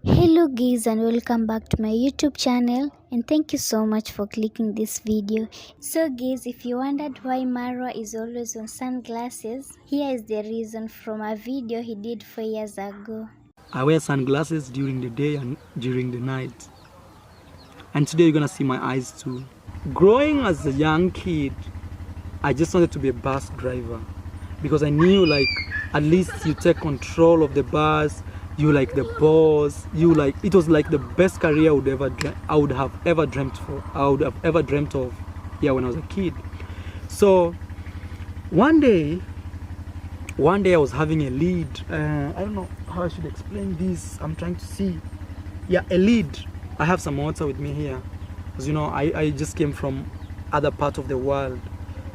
Hello guys and welcome back to my YouTube channel, and thank you so much for clicking this video. So guys, if you wondered why Marwa is always on sunglasses, here is the reason from a video he did 4 years ago. I wear sunglasses during the day and during the night. And today you're gonna see my eyes too. Growing as a young kid, I just wanted to be a bus driver because I knew like at least you take control of the bus, you like the boss, it was like the best career I would have ever dreamt of, yeah, when I was a kid. So one day I was having a lead. I don't know how I should explain this. I'm trying to see. Yeah, a lead. I have some water with me here because I just came from other part of the world,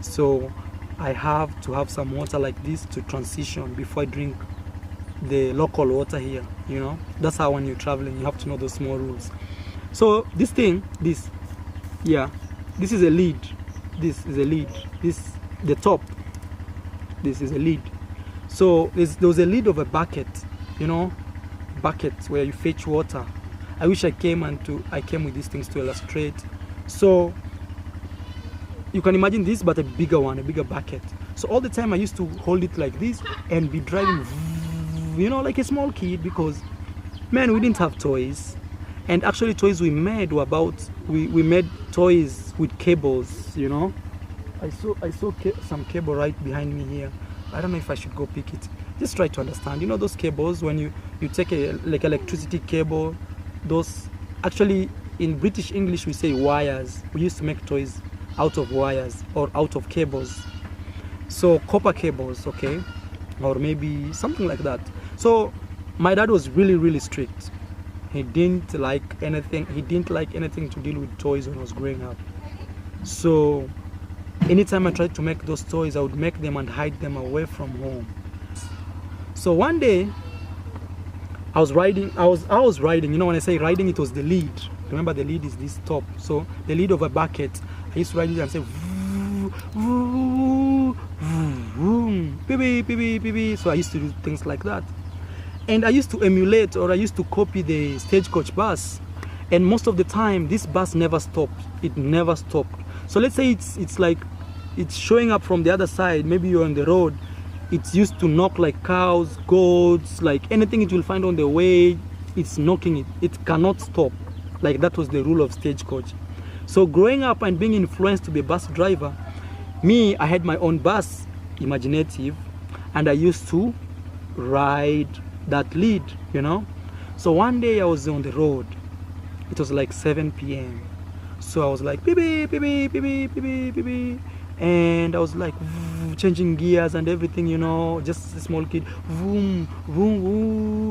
so I have to have some water like this to transition before I drink the local water here. That's how when you're traveling you have to know those small rules. So this is a lead. This is a lead. The top, this is a lead. So there was a lead of a bucket, bucket where you fetch water. I wish I came with these things to illustrate. So you can imagine this, but a bigger bucket. So all the time I used to hold it like this and be driving, like a small kid, because man, we didn't have toys. And actually toys we made were we made toys with cables. I saw some cable right behind me here. I don't know if I should go pick it. Just try to understand. Those cables, when you take like electricity cable, those actually in British English we say wires. We used to make toys out of wires or out of cables. So copper cables, okay, or maybe something like that. So my dad was really strict. He didn't like anything to deal with toys when I was growing up. So anytime I tried to make those toys, I would make them and hide them away from home. So one day I was riding, when I say riding, it was the lead. Remember, the lead is this top. So the lead of a bucket, I used to ride it and say beep. So I used to do things like that. And I used to emulate, or I used to copy the stagecoach bus. And most of the time this bus never stopped. It never stopped. So let's say it's showing up from the other side. Maybe you're on the road. It's used to knock like cows, goats, like anything it will find on the way. It's knocking it. It cannot stop. Like that was the rule of stagecoach. So growing up and being influenced to be a bus driver, I had my own bus, imaginative, and I used to ride that lead, So one day I was on the road. It was like 7 p.m. So I was like beep, and I was like changing gears and everything, just a small kid, vroom, vroom,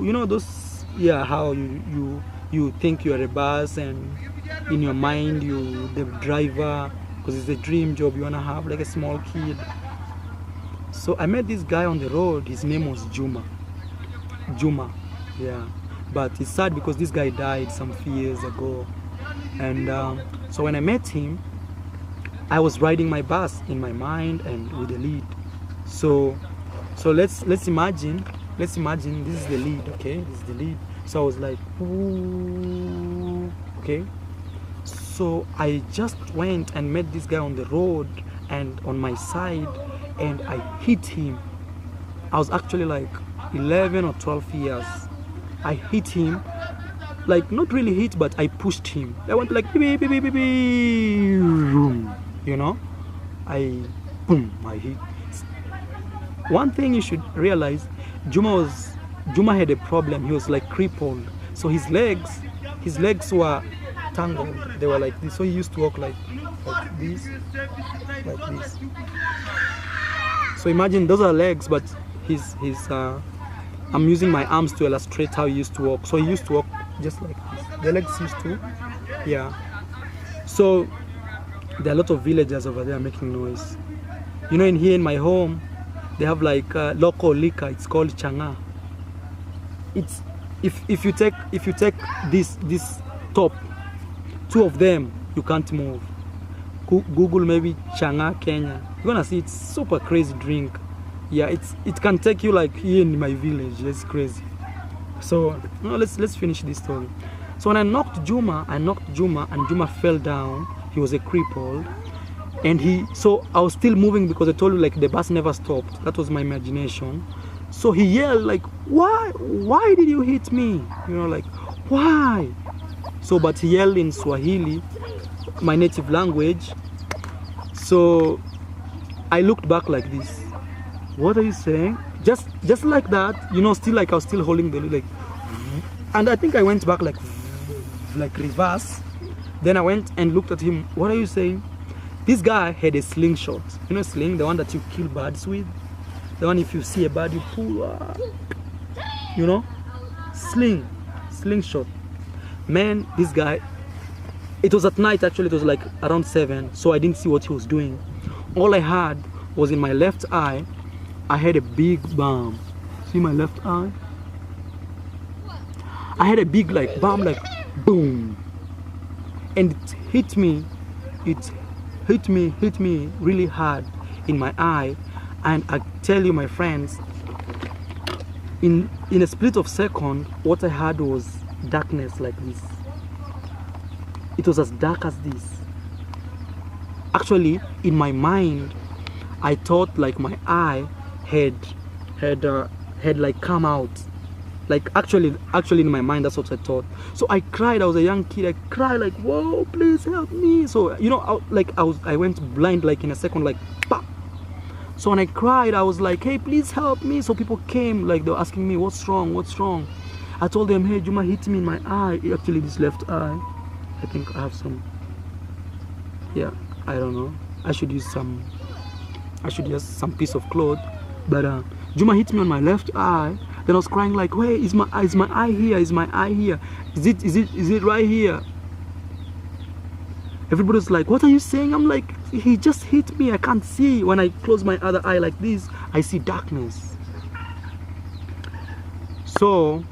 vroom. Those, how you think you are a bus, and in your mind you the driver, because it's a dream job you want to have like a small kid. So I met this guy on the road. His name was Juma, yeah. But it's sad because this guy died some few years ago. And so when I met him, I was riding my bus in my mind and with the lead. So let's imagine this is the lead, okay? This is the lead. So I was like, ooh, okay. So I just went and met this guy on the road and on my side, and I hit him. I was actually like 11 or 12 years. I hit him, like not really hit, but I pushed him. I went like beep, I hit. One thing you should realize, Juma had a problem. He was like crippled, so his legs were tangled. They were like this, so he used to walk like this. So imagine those are legs, but I'm using my arms to illustrate how he used to walk. So he used to walk just like this. The legs used to, yeah. So there are a lot of villagers over there making noise. In my home, they have like local liquor. It's called changa. It's if you take this top, two of them, you can't move. Google maybe changa Kenya. You're gonna see it's super crazy drink. Yeah, it can take you like here in my village. It's crazy. So let's finish this story. So when I knocked Juma, and Juma fell down. He was a cripple, and so I was still moving because I told you like the bus never stopped. That was my imagination. So he yelled like, why did you hit me? You know, like, why? So but he yelled in Swahili, my native language. So I looked back like this. What are you saying? Just like that, you know, still like I was still holding the like, and I think I went back like reverse. Then I went and looked at him. What are you saying? This guy had a slingshot. You know, sling, the one that you kill birds with. The one if you see a bird you pull. You know, slingshot. Man, this guy. It was at night actually. It was like around 7, so I didn't see what he was doing. All I had was in my left eye. I had a big bump. See my left eye? I had a big like bump, like boom, and it hit me really hard in my eye. And I tell you, my friends, in a split of second, what I had was darkness like this. It was as dark as this. Actually, in my mind, I thought like my eye had like come out. Like actually in my mind, that's what I thought. So I cried. I was a young kid. I cried like, whoa, please help me. So you know, I went blind like in a second, like pop. So when I cried, I was like, hey, please help me. So people came, like they were asking me, what's wrong? I told them, hey, Juma hit me in my eye. Actually, this left eye. I think I have some. Yeah, I don't know. I should use some piece of cloth. But Juma hit me on my left eye. Then I was crying like, wait, is my eye here? Is my eye here? Is it right here? Everybody's like, what are you saying? I'm like, he just hit me. I can't see. When I close my other eye like this, I see darkness. So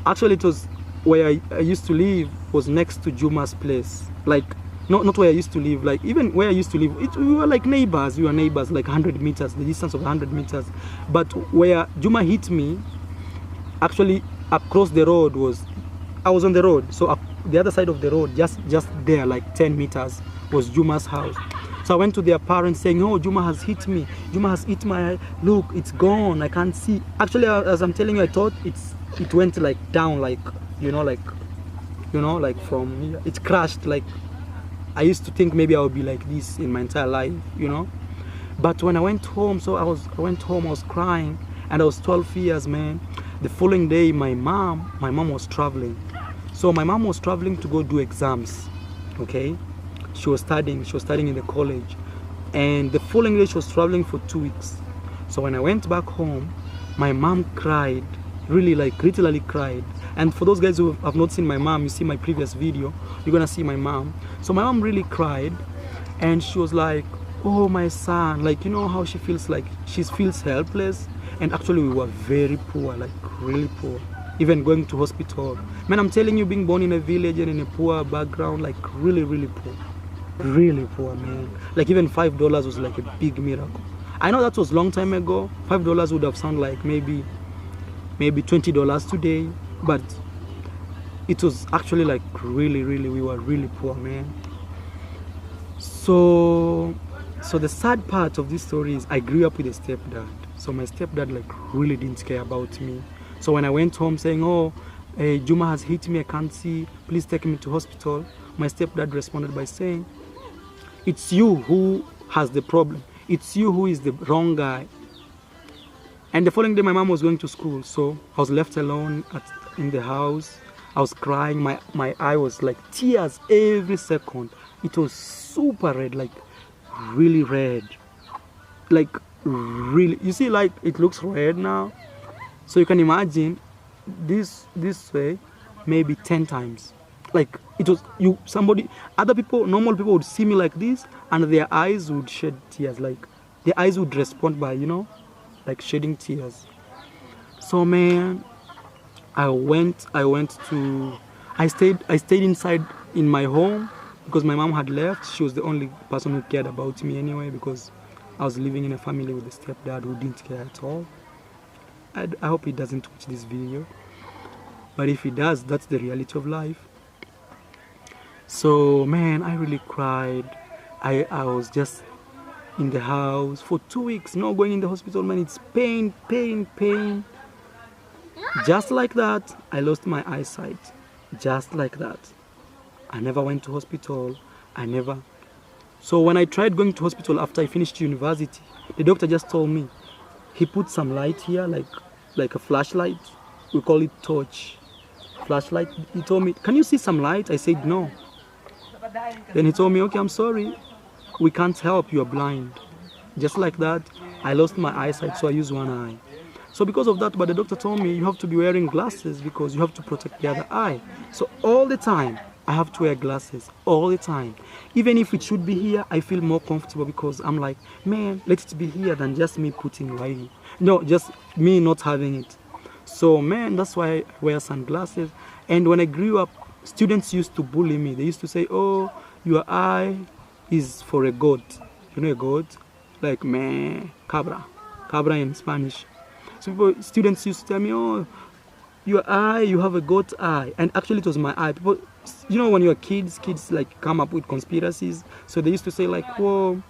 actually, it was where I used to live was next to Juma's place. Like, not where I used to live, like even where I used to live, we were like neighbors. We were neighbors, like 100 meters, the distance of 100 meters. But where Juma hit me, actually across the road I was on the road. So the other side of the road, just there, like 10 meters, was Juma's house. So I went to their parents saying, oh, Juma has hit me. Juma has hit my eye. Look, it's gone. I can't see. Actually, as I'm telling you, I thought it went like down, like, like from, it crashed, like, I used to think maybe I would be like this in my entire life, you know. But when I went home, I was crying, and I was 12 years, man. The following day, my mom was traveling. So my mom was traveling to go do exams, okay? She was studying in the college. And the following day, she was traveling for 2 weeks. So when I went back home, my mom cried, really like literally cried. And for those guys who have not seen my mom, you see my previous video, you're gonna see my mom. So my mom really cried, and she was like, oh, my son, like, you know how she feels, like she feels helpless. And actually we were very poor, like really poor, even going to hospital. Man, I'm telling you, being born in a village and in a poor background, like really poor, man. Like even $5 was like a big miracle. I know that was a long time ago. $5 would have sounded like maybe $20 today. But it was actually like really, we were really poor, man. So the sad part of this story is I grew up with a stepdad. So my stepdad like really didn't care about me. So when I went home saying, oh, Juma has hit me, I can't see, please take me to hospital, my stepdad responded by saying, it's you who has the problem. It's you who is the wrong guy. And the following day, my mom was going to school, so I was left alone in the house. I was crying. My eye was like tears every second. It was super red, like really red. Like really, you see, like it looks red now. So you can imagine this way maybe 10 times. Like it was other people, normal people would see me like this, and their eyes would shed tears. Like their eyes would respond by, like shedding tears. So man, I stayed inside in my home because my mom had left. She was the only person who cared about me anyway, because I was living in a family with a stepdad who didn't care at all. I hope he doesn't watch this video, but if he does, that's the reality of life. So man, I really cried. I was just in the house for 2 weeks, not going in the hospital. Man, it's pain, pain, pain. Just like that, I lost my eyesight. Just like that. I never went to hospital. I never. So when I tried going to hospital after I finished university, the doctor just told me, he put some light here, like a flashlight. We call it torch. Flashlight. He told me, can you see some light? I said no. Then he told me, okay, I'm sorry, we can't help, you are blind. Just like that, I lost my eyesight, so I use one eye. So because of that, but the doctor told me you have to be wearing glasses because you have to protect the other eye. So all the time, I have to wear glasses, all the time. Even if it should be here, I feel more comfortable because I'm like, man, let it be here than just me putting right here. No, just me not having it. So man, that's why I wear sunglasses. And when I grew up, students used to bully me. They used to say, oh, your eye is for a goat. You know a goat? Like, meh, cabra. Cabra in Spanish. So students used to tell me, oh, your eye, you have a goat eye. And actually it was my eye. People, you know, when you're kids like come up with conspiracies. So they used to say like, whoa,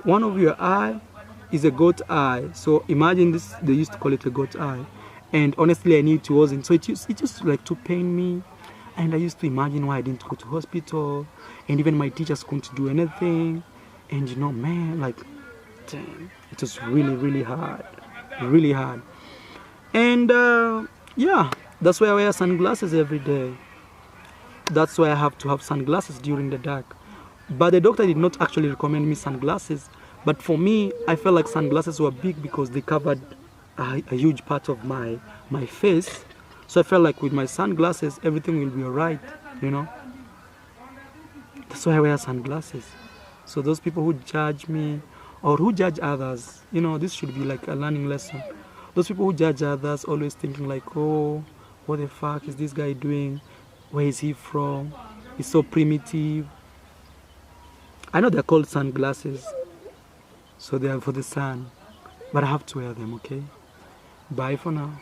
one of your eye is a goat eye. So imagine this, they used to call it a goat eye. And honestly, I knew it wasn't. So it used like to pain me. And I used to imagine why I didn't go to hospital. And even my teachers couldn't do anything. And you know, man, like, damn, it was really, really hard. Really hard. And yeah, that's why I wear sunglasses every day. That's why I have to have sunglasses during the dark. But the doctor did not actually recommend me sunglasses. But for me, I felt like sunglasses were big because they covered a huge part of my face. So I felt like with my sunglasses, everything will be alright, you know. That's why I wear sunglasses. So those people who judge me or who judge others, you know, this should be like a learning lesson. Those people who judge others always thinking like, oh, what the fuck is this guy doing? Where is he from? He's so primitive. I know they're called sunglasses. So they are for the sun. But I have to wear them, okay? Bye for now.